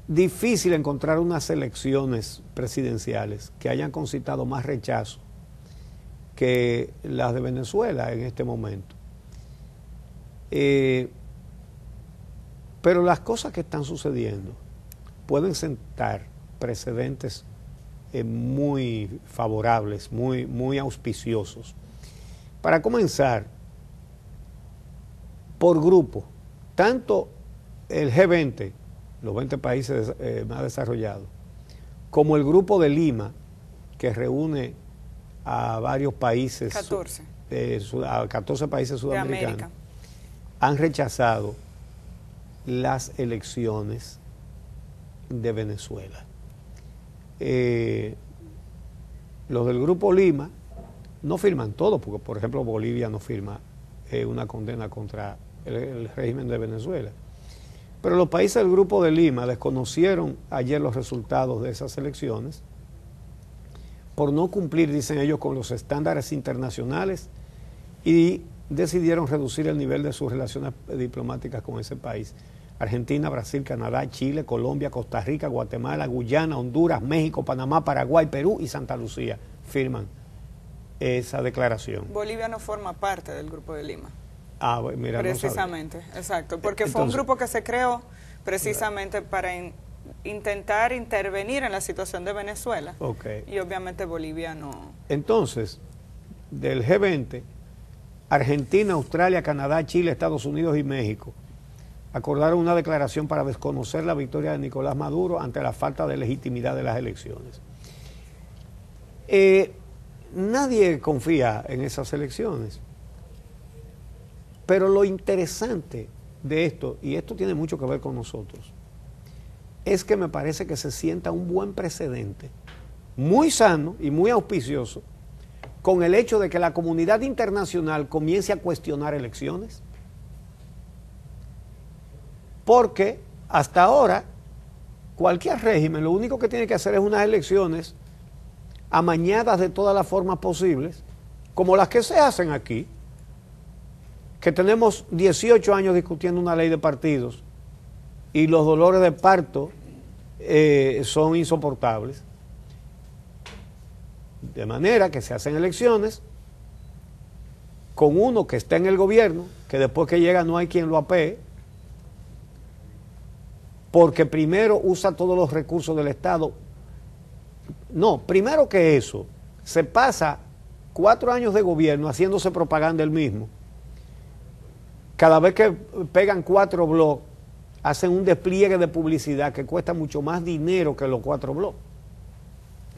difícil encontrar unas elecciones presidenciales que hayan concitado más rechazo que las de Venezuela en este momento. Pero las cosas que están sucediendo pueden sentar precedentes muy favorables, muy auspiciosos. Para comenzar, por grupo, tanto el G20, los 20 países más desarrollados, como el Grupo de Lima, que reúne a varios países, 14, a 14 países sudamericanos, han rechazado las elecciones de Venezuela. Los del Grupo Lima no firman todo, porque por ejemplo Bolivia no firma una condena contra el régimen de Venezuela. Pero los países del Grupo de Lima desconocieron ayer los resultados de esas elecciones por no cumplir, dicen ellos, con los estándares internacionales y decidieron reducir el nivel de sus relaciones diplomáticas con ese país. Argentina, Brasil, Canadá, Chile, Colombia, Costa Rica, Guatemala, Guyana, Honduras, México, Panamá, Paraguay, Perú y Santa Lucía firman esa declaración. Bolivia no forma parte del Grupo de Lima. Ah, mira, precisamente, no exacto, porque fue un grupo que se creó precisamente para intentar intervenir en la situación de Venezuela. Okay. Y obviamente Bolivia no. Entonces, del G20, Argentina, Australia, Canadá, Chile, Estados Unidos y México acordaron una declaración para desconocer la victoria de Nicolás Maduro ante la falta de legitimidad de las elecciones. Nadie confía en esas elecciones. Pero lo interesante de esto, y esto tiene mucho que ver con nosotros, es que me parece que se sienta un buen precedente, muy sano y muy auspicioso, con el hecho de que la comunidad internacional comience a cuestionar elecciones. Porque hasta ahora, cualquier régimen lo único que tiene que hacer es unas elecciones amañadas de todas las formas posibles, como las que se hacen aquí, que tenemos 18 años discutiendo una ley de partidos y los dolores de parto son insoportables. De manera que se hacen elecciones con uno que está en el gobierno, que después que llega no hay quien lo apee, porque primero usa todos los recursos del Estado. No, primero que eso, se pasa 4 años de gobierno haciéndose propaganda él mismo. Cada vez que pegan 4 blogs, hacen un despliegue de publicidad que cuesta mucho más dinero que los 4 blogs.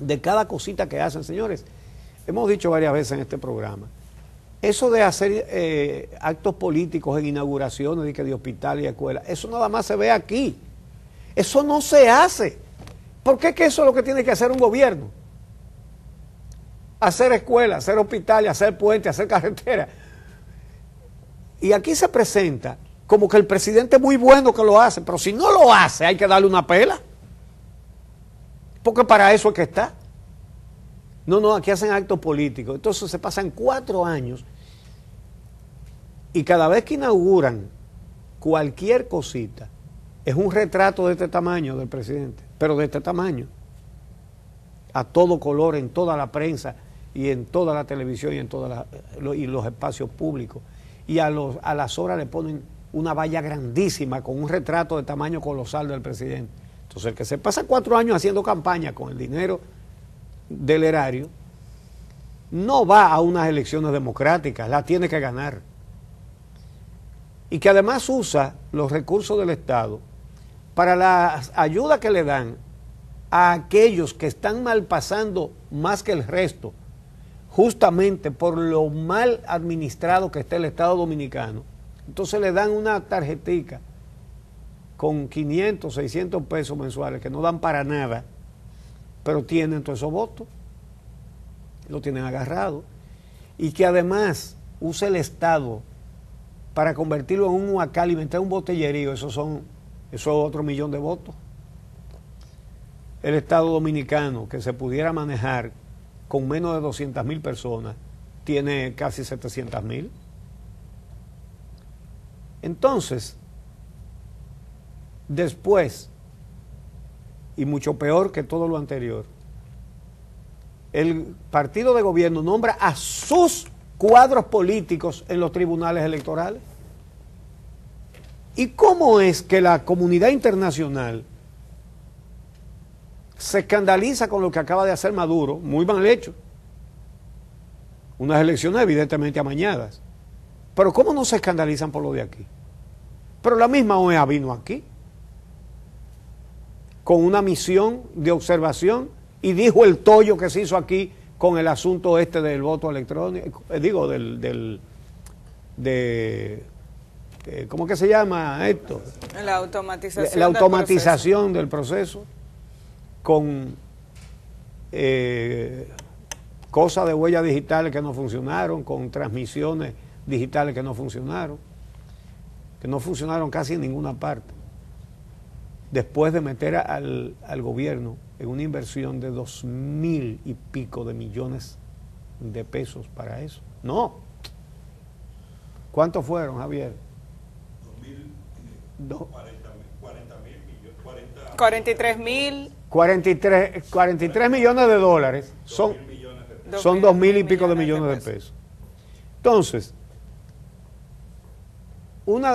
De cada cosita que hacen, señores, hemos dicho varias veces en este programa, eso de hacer actos políticos en inauguraciones de hospitales y escuelas, eso nada más se ve aquí. Eso no se hace. ¿Por qué que eso es lo que tiene que hacer un gobierno? Hacer escuelas, hacer hospitales, hacer puentes, hacer carreteras. Y aquí se presenta como que el presidente es muy bueno que lo hace, pero si no lo hace hay que darle una pela. Porque para eso es que está. No, aquí hacen actos políticos. Entonces se pasan 4 años y cada vez que inauguran cualquier cosita, es un retrato de este tamaño del presidente, pero de este tamaño, a todo color, en toda la prensa y en toda la televisión y en y los espacios públicos. Y a las horas le ponen una valla grandísima con un retrato de tamaño colosal del presidente. Entonces el que se pasa 4 años haciendo campaña con el dinero del erario, no va a unas elecciones democráticas, la tiene que ganar. Y que además usa los recursos del Estado para la ayuda que le dan a aquellos que están mal pasando más que el resto, justamente por lo mal administrado que está el Estado Dominicano. Entonces le dan una tarjetica con 500, 600 pesos mensuales que no dan para nada, pero tienen todos esos votos, lo tienen agarrado, y que además usa el Estado para convertirlo en un huacal y meter un botellerío. Eso es otro 1.000.000 de votos. El Estado Dominicano, que se pudiera manejar con menos de 200.000 personas, tiene casi 700.000. Entonces, después y mucho peor que todo lo anterior. El partido de gobierno nombra a sus cuadros políticos en los tribunales electorales. ¿Y cómo es que la comunidad internacional se escandaliza con lo que acaba de hacer Maduro? Muy mal hecho. Unas elecciones evidentemente amañadas. Pero ¿cómo no se escandalizan por lo de aquí? Pero la misma OEA vino aquí con una misión de observación y dijo el tollo que se hizo aquí con el asunto este del voto electrónico, ¿cómo que se llama esto? La automatización. La automatización del proceso, con cosas de huellas digitales que no funcionaron, con transmisiones digitales que no funcionaron casi en ninguna parte. Después de meter al gobierno en una inversión de 2.000 y pico de millones de pesos para eso. No. ¿Cuántos fueron, Javier? 43 millones de dólares. Son 2.000 y pico de millones de pesos. Entonces,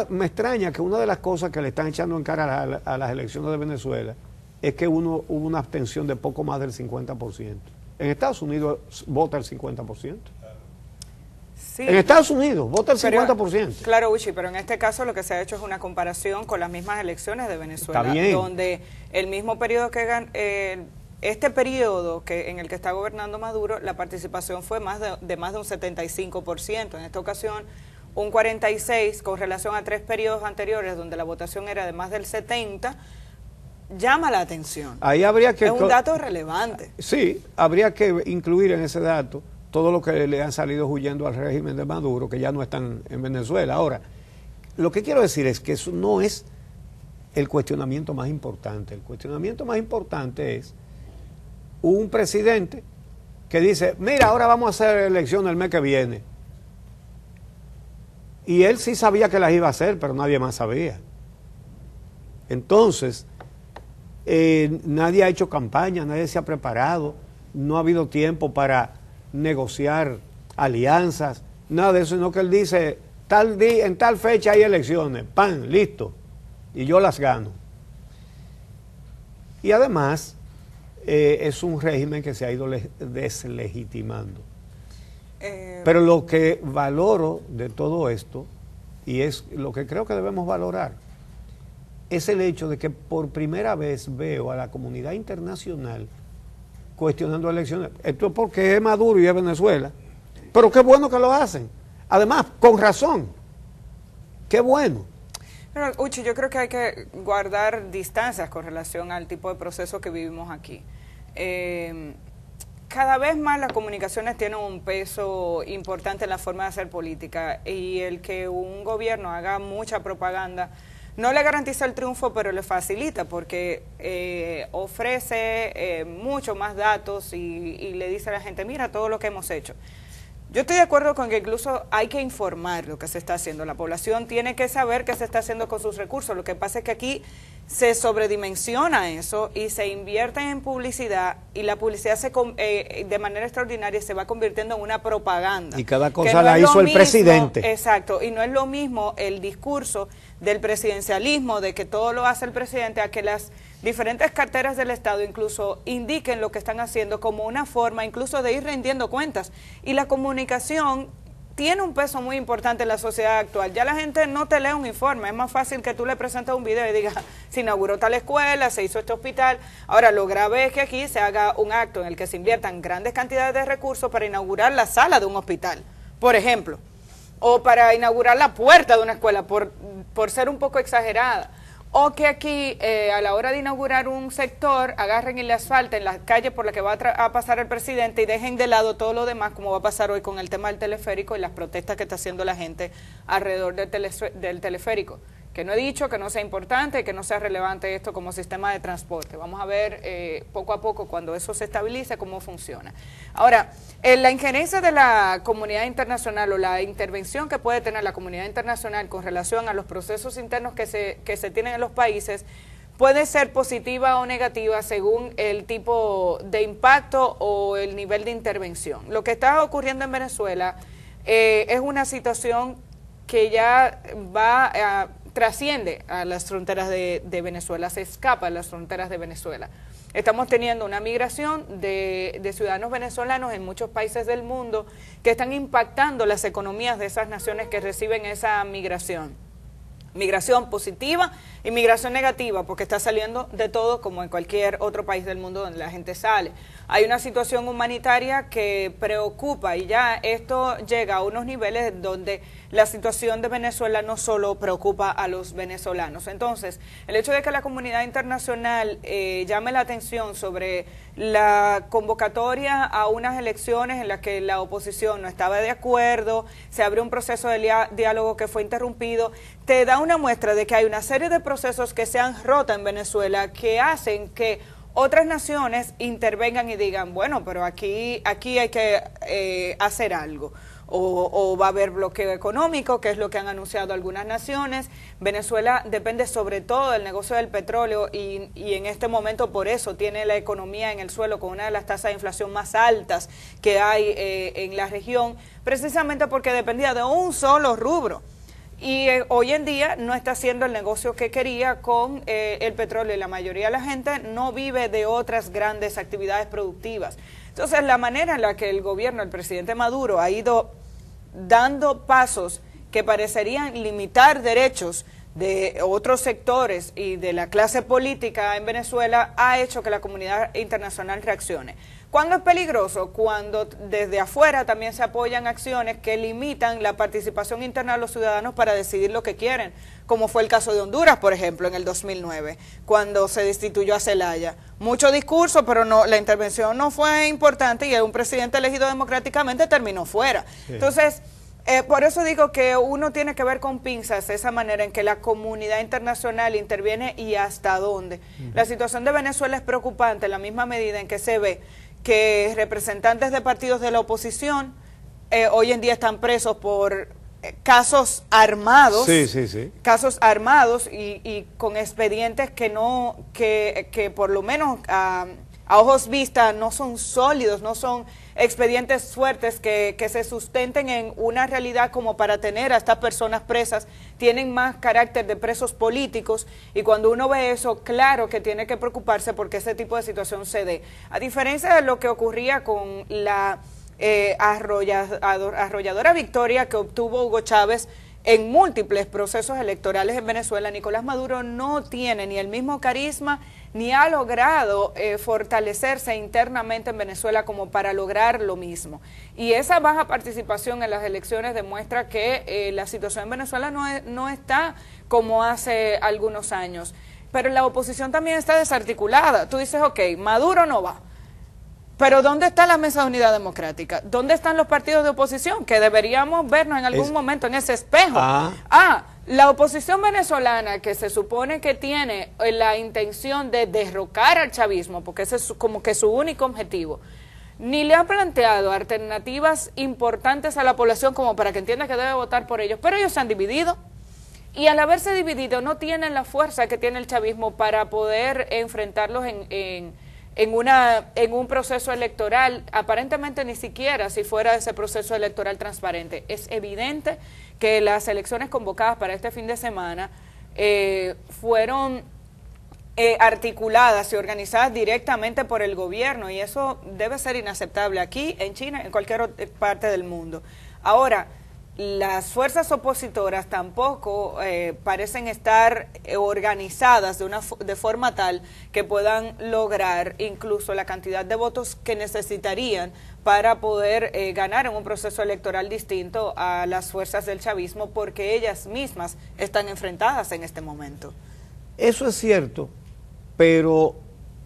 me extraña que una de las cosas que le están echando en cara a las elecciones de Venezuela es que hubo una abstención de poco más del 50%. En Estados Unidos vota el 50%. Sí. En Estados Unidos vota el 50%. Claro, Uchi, pero en este caso lo que se ha hecho es una comparación con las mismas elecciones de Venezuela, donde el mismo periodo que este periodo en el que está gobernando Maduro, la participación fue de más de un 75%. En esta ocasión, un 46% con relación a 3 periodos anteriores, donde la votación era de más del 70%, llama la atención. Ahí habría que... Es un dato relevante. Sí, habría que incluir en ese dato todo lo que le han salido huyendo al régimen de Maduro, que ya no están en Venezuela. Ahora, lo que quiero decir es que eso no es el cuestionamiento más importante. El cuestionamiento más importante es un presidente que dice, mira, ahora vamos a hacer elecciones el mes que viene. Y él sí sabía que las iba a hacer, pero nadie más sabía. Entonces, nadie ha hecho campaña, nadie se ha preparado, no ha habido tiempo para negociar alianzas, nada de eso, sino que él dice, en tal fecha hay elecciones, ¡pam!, listo, y yo las gano. Y además, es un régimen que se ha ido deslegitimando. Pero lo que valoro de todo esto, y es lo que creo que debemos valorar, es el hecho de que por primera vez veo a la comunidad internacional cuestionando elecciones. Esto es porque es Maduro y es Venezuela. Pero qué bueno que lo hacen. Además, con razón. Qué bueno. Pero, Uchi, yo creo que hay que guardar distancias con relación al tipo de proceso que vivimos aquí. Cada vez más las comunicaciones tienen un peso importante en la forma de hacer política, y el que un gobierno haga mucha propaganda no le garantiza el triunfo, pero le facilita, porque ofrece mucho más datos y le dice a la gente, mira todo lo que hemos hecho. Yo estoy de acuerdo con que incluso hay que informar lo que se está haciendo. La población tiene que saber qué se está haciendo con sus recursos. Lo que pasa es que aquí se sobredimensiona eso y se invierte en publicidad, y la publicidad de manera extraordinaria se va convirtiendo en una propaganda. Y cada cosa la hizo el presidente. Exacto, y no es lo mismo el discurso del presidencialismo, de que todo lo hace el presidente, a que las diferentes carteras del Estado incluso indiquen lo que están haciendo como una forma incluso de ir rindiendo cuentas. Y la comunicación tiene un peso muy importante en la sociedad actual. Ya la gente no te lee un informe, es más fácil que tú le presentes un video y digas, se inauguró tal escuela, se hizo este hospital. Ahora, lo grave es que aquí se haga un acto en el que se inviertan grandes cantidades de recursos para inaugurar la sala de un hospital, por ejemplo, o para inaugurar la puerta de una escuela, por ser un poco exagerada. O que aquí, a la hora de inaugurar un sector, agarren y le asfalten la calle por la que va a pasar el presidente y dejen de lado todo lo demás, como va a pasar hoy con el tema del teleférico y las protestas que está haciendo la gente alrededor del teleférico. Que no he dicho que no sea importante, que no sea relevante esto como sistema de transporte. Vamos a ver poco a poco, cuando eso se estabilice, cómo funciona. Ahora, la injerencia de la comunidad internacional, o la intervención que puede tener la comunidad internacional con relación a los procesos internos que se tienen en los países, puede ser positiva o negativa según el tipo de impacto o el nivel de intervención. Lo que está ocurriendo en Venezuela es una situación que ya trasciende a las fronteras de Venezuela, se escapa de las fronteras de Venezuela. Estamos teniendo una migración de ciudadanos venezolanos en muchos países del mundo que están impactando las economías de esas naciones que reciben esa migración. Migración positiva y migración negativa, porque está saliendo de todo como en cualquier otro país del mundo donde la gente sale. Hay una situación humanitaria que preocupa y ya esto llega a unos niveles donde la situación de Venezuela no solo preocupa a los venezolanos. Entonces, el hecho de que la comunidad internacional llame la atención sobre la convocatoria a unas elecciones en las que la oposición no estaba de acuerdo, se abrió un proceso de diálogo que fue interrumpido, te da una muestra de que hay una serie de procesos que se han roto en Venezuela que hacen que otras naciones intervengan y digan, bueno, pero aquí hay que hacer algo. O va a haber bloqueo económico, que es lo que han anunciado algunas naciones. Venezuela depende sobre todo del negocio del petróleo y en este momento por eso tiene la economía en el suelo con una de las tasas de inflación más altas que hay en la región, precisamente porque dependía de un solo rubro. Y hoy en día no está haciendo el negocio que quería con el petróleo y la mayoría de la gente no vive de otras grandes actividades productivas. Entonces, la manera en la que el gobierno, el presidente Maduro, ha ido dando pasos que parecerían limitar derechos de otros sectores y de la clase política en Venezuela ha hecho que la comunidad internacional reaccione. ¿Cuándo es peligroso? Cuando desde afuera también se apoyan acciones que limitan la participación interna de los ciudadanos para decidir lo que quieren, como fue el caso de Honduras, por ejemplo, en el 2009, cuando se destituyó a Zelaya. Mucho discurso, pero no, la intervención no fue importante y un presidente elegido democráticamente terminó fuera. Sí. Entonces, por eso digo que uno tiene que ver con pinzas esa manera en que la comunidad internacional interviene y hasta dónde. La situación de Venezuela es preocupante en la misma medida en que se ve que representantes de partidos de la oposición hoy en día están presos por casos armados, casos armados y con expedientes que por lo menos a ojos vista no son sólidos, no son expedientes fuertes que se sustenten en una realidad como para tener a estas personas presas, tienen más carácter de presos políticos y cuando uno ve eso, claro que tiene que preocuparse porque ese tipo de situación se dé. A diferencia de lo que ocurría con la arrolladora victoria que obtuvo Hugo Chávez en múltiples procesos electorales en Venezuela, Nicolás Maduro no tiene ni el mismo carisma ni ha logrado fortalecerse internamente en Venezuela como para lograr lo mismo. Y esa baja participación en las elecciones demuestra que la situación en Venezuela no está como hace algunos años. Pero la oposición también está desarticulada. Tú dices, ok, Maduro no va. Pero ¿dónde está la Mesa de Unidad Democrática? ¿Dónde están los partidos de oposición? Que deberíamos vernos en algún momento en ese espejo. La oposición venezolana que se supone que tiene la intención de derrocar al chavismo, porque ese es como que su único objetivo, ni le ha planteado alternativas importantes a la población como para que entienda que debe votar por ellos, pero ellos se han dividido. Y al haberse dividido no tienen la fuerza que tiene el chavismo para poder enfrentarlos en un proceso electoral, aparentemente ni siquiera si fuera ese proceso electoral transparente. Es evidente que las elecciones convocadas para este fin de semana fueron articuladas y organizadas directamente por el gobierno y eso debe ser inaceptable aquí, en China, en cualquier otra parte del mundo. Ahora, las fuerzas opositoras tampoco parecen estar organizadas de forma tal que puedan lograr incluso la cantidad de votos que necesitarían para poder ganar en un proceso electoral distinto a las fuerzas del chavismo porque ellas mismas están enfrentadas en este momento. Eso es cierto, pero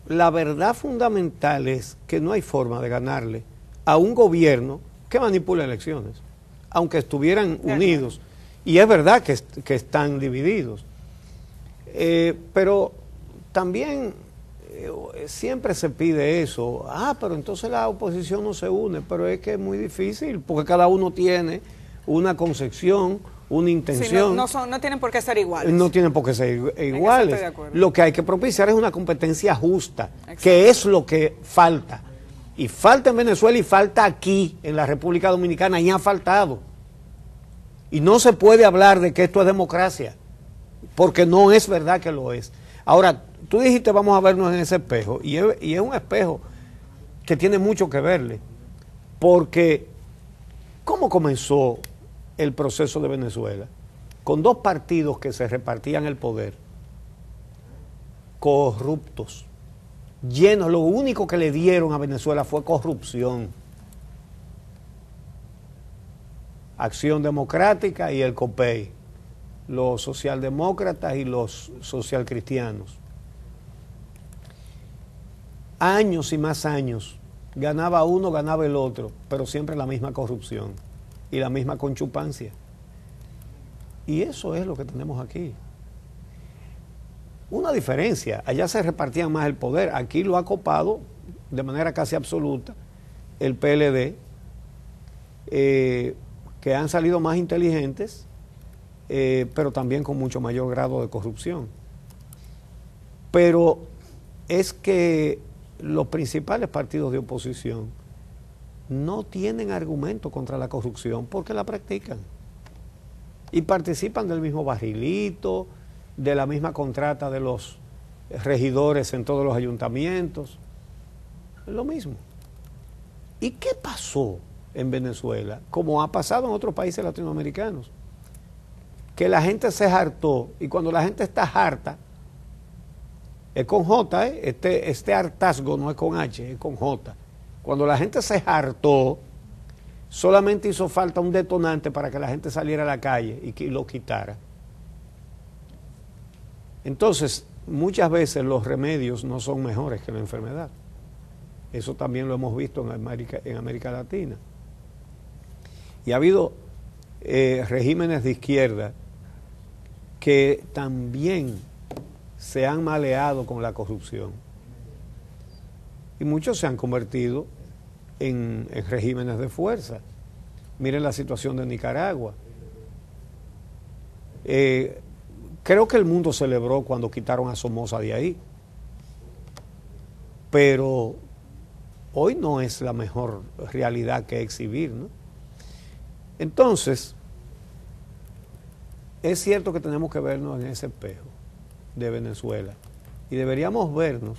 la verdad fundamental es que no hay forma de ganarle a un gobierno que manipula elecciones, aunque estuvieran unidos, y es verdad que están divididos, pero también siempre se pide eso, pero entonces la oposición no se une, pero es que es muy difícil, porque cada uno tiene una concepción, una intención. Sí, no tienen por qué ser iguales. No tienen por qué ser iguales. Estoy de acuerdo. Lo que hay que propiciar es una competencia justa, Exacto. que es lo que falta. Y falta en Venezuela y falta aquí, en la República Dominicana, y ha faltado. Y no se puede hablar de que esto es democracia, porque no es verdad que lo es. Ahora, tú dijiste vamos a vernos en ese espejo, y es un espejo que tiene mucho que verle, porque ¿cómo comenzó el proceso de Venezuela? Con dos partidos que se repartían el poder, corruptos, llenos, lo único que le dieron a Venezuela fue corrupción. Acción Democrática y el COPEI, los socialdemócratas y los socialcristianos. Años y más años, ganaba uno, ganaba el otro, pero siempre la misma corrupción y la misma conchupancia. Y eso es lo que tenemos aquí. Una diferencia, allá se repartían más el poder, aquí lo ha copado de manera casi absoluta el PLD, que han salido más inteligentes, pero también con mucho mayor grado de corrupción. Pero es que los principales partidos de oposición no tienen argumento contra la corrupción porque la practican. Y participan del mismo barrilito, de la misma contrata de los regidores en todos los ayuntamientos. Es lo mismo. ¿Y qué pasó en Venezuela? Como ha pasado en otros países latinoamericanos. Que la gente se hartó, y cuando la gente está harta, es con J, este hartazgo no es con H, es con J. Cuando la gente se hartó, solamente hizo falta un detonante para que la gente saliera a la calle y que lo quitara. Entonces, muchas veces los remedios no son mejores que la enfermedad. Eso también lo hemos visto en América Latina. Y ha habido regímenes de izquierda que también se han maleado con la corrupción. Y muchos se han convertido en regímenes de fuerza. Miren la situación de Nicaragua. Creo que el mundo celebró cuando quitaron a Somoza de ahí. Pero hoy no es la mejor realidad que exhibir, ¿no? Entonces, es cierto que tenemos que vernos en ese espejo de Venezuela y deberíamos vernos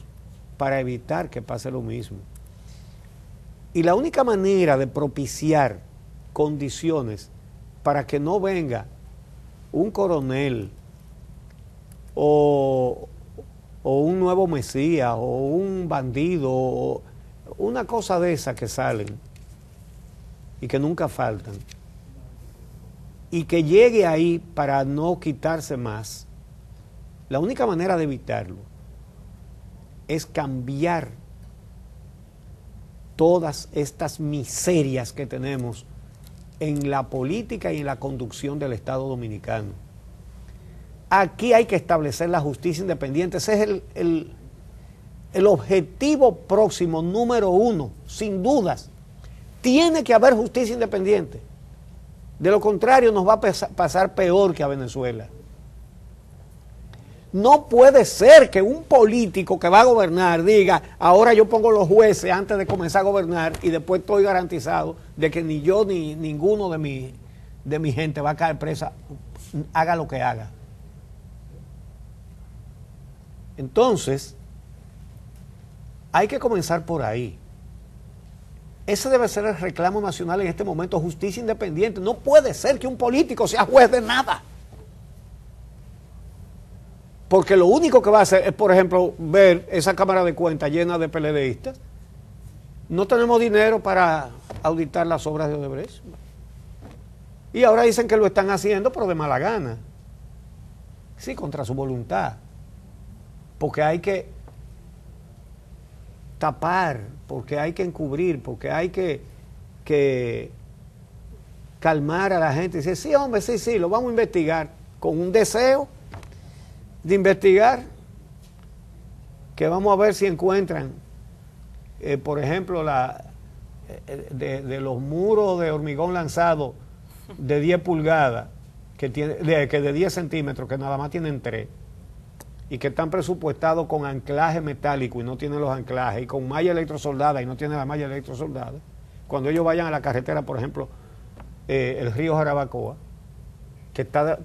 para evitar que pase lo mismo. Y la única manera de propiciar condiciones para que no venga un coronel o un nuevo mesías o un bandido o una cosa de esas que salen y que nunca faltan, y que llegue ahí para no quitarse más, la única manera de evitarlo es cambiar todas estas miserias que tenemos en la política y en la conducción del Estado Dominicano. Aquí hay que establecer la justicia independiente. Ese es el objetivo próximo, número uno, sin dudas. Tiene que haber justicia independiente. De lo contrario, nos va a pasar peor que a Venezuela. No puede ser que un político que va a gobernar diga, ahora yo pongo los jueces antes de comenzar a gobernar y después estoy garantizado de que ni yo ni ninguno de mi gente va a caer presa, haga lo que haga. Entonces, hay que comenzar por ahí. Ese debe ser el reclamo nacional en este momento, justicia independiente. No puede ser que un político sea juez de nada. Porque lo único que va a hacer es, por ejemplo, ver esa Cámara de Cuentas llena de PLDistas. No tenemos dinero para auditar las obras de Odebrecht. Y ahora dicen que lo están haciendo, pero de mala gana. Sí, contra su voluntad. Porque hay que tapar, porque hay que encubrir, porque hay que calmar a la gente y decir, sí, hombre, sí, lo vamos a investigar, con un deseo de investigar, que vamos a ver si encuentran, por ejemplo, de los muros de hormigón lanzado de 10 pulgadas que de 10 centímetros, que nada más tienen 3, y que están presupuestados con anclaje metálico y no tienen los anclajes, y con malla electrosoldada y no tienen la malla electrosoldada, cuando ellos vayan a la carretera, por ejemplo, el río Jarabacoa, que está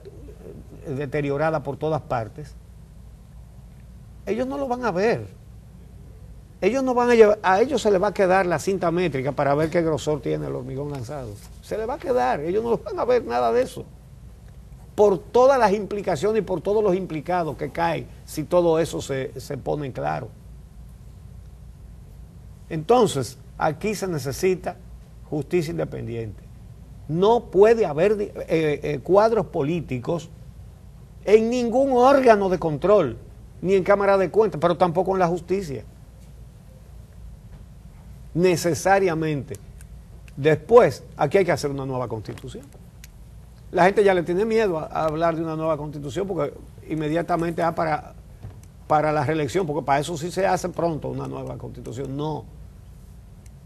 deteriorada por todas partes, ellos no lo van a ver. Ellos no van a llevar, a ellos se les va a quedar la cinta métrica para ver qué grosor tiene el hormigón lanzado. Se les va a quedar, ellos no van a ver nada de eso. Por todas las implicaciones y por todos los implicados que caen si todo eso se pone en claro. Entonces, aquí se necesita justicia independiente. No puede haber cuadros políticos en ningún órgano de control, ni en Cámara de Cuentas, pero tampoco en la justicia. Necesariamente. Después, aquí hay que hacer una nueva constitución. La gente ya le tiene miedo a hablar de una nueva constitución porque inmediatamente para la reelección, porque para eso sí se hace pronto una nueva constitución. No.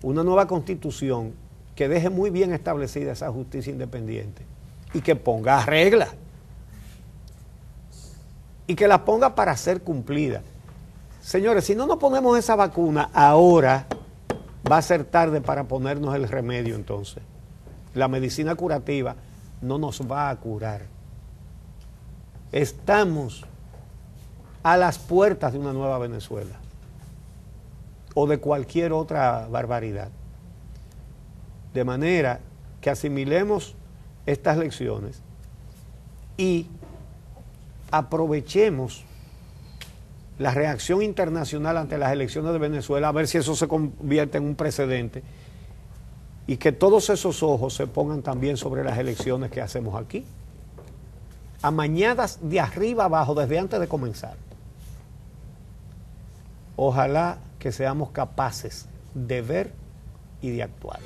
Una nueva constitución que deje muy bien establecida esa justicia independiente y que ponga reglas. Y que las ponga para ser cumplida. Señores, si no nos ponemos esa vacuna ahora, va a ser tarde para ponernos el remedio entonces. La medicina curativa no nos va a curar. Estamos a las puertas de una nueva Venezuela o de cualquier otra barbaridad. De manera que asimilemos estas lecciones y aprovechemos la reacción internacional ante las elecciones de Venezuela, a ver si eso se convierte en un precedente y que todos esos ojos se pongan también sobre las elecciones que hacemos aquí, amañadas de arriba abajo desde antes de comenzar. Ojalá que seamos capaces de ver y de actuar.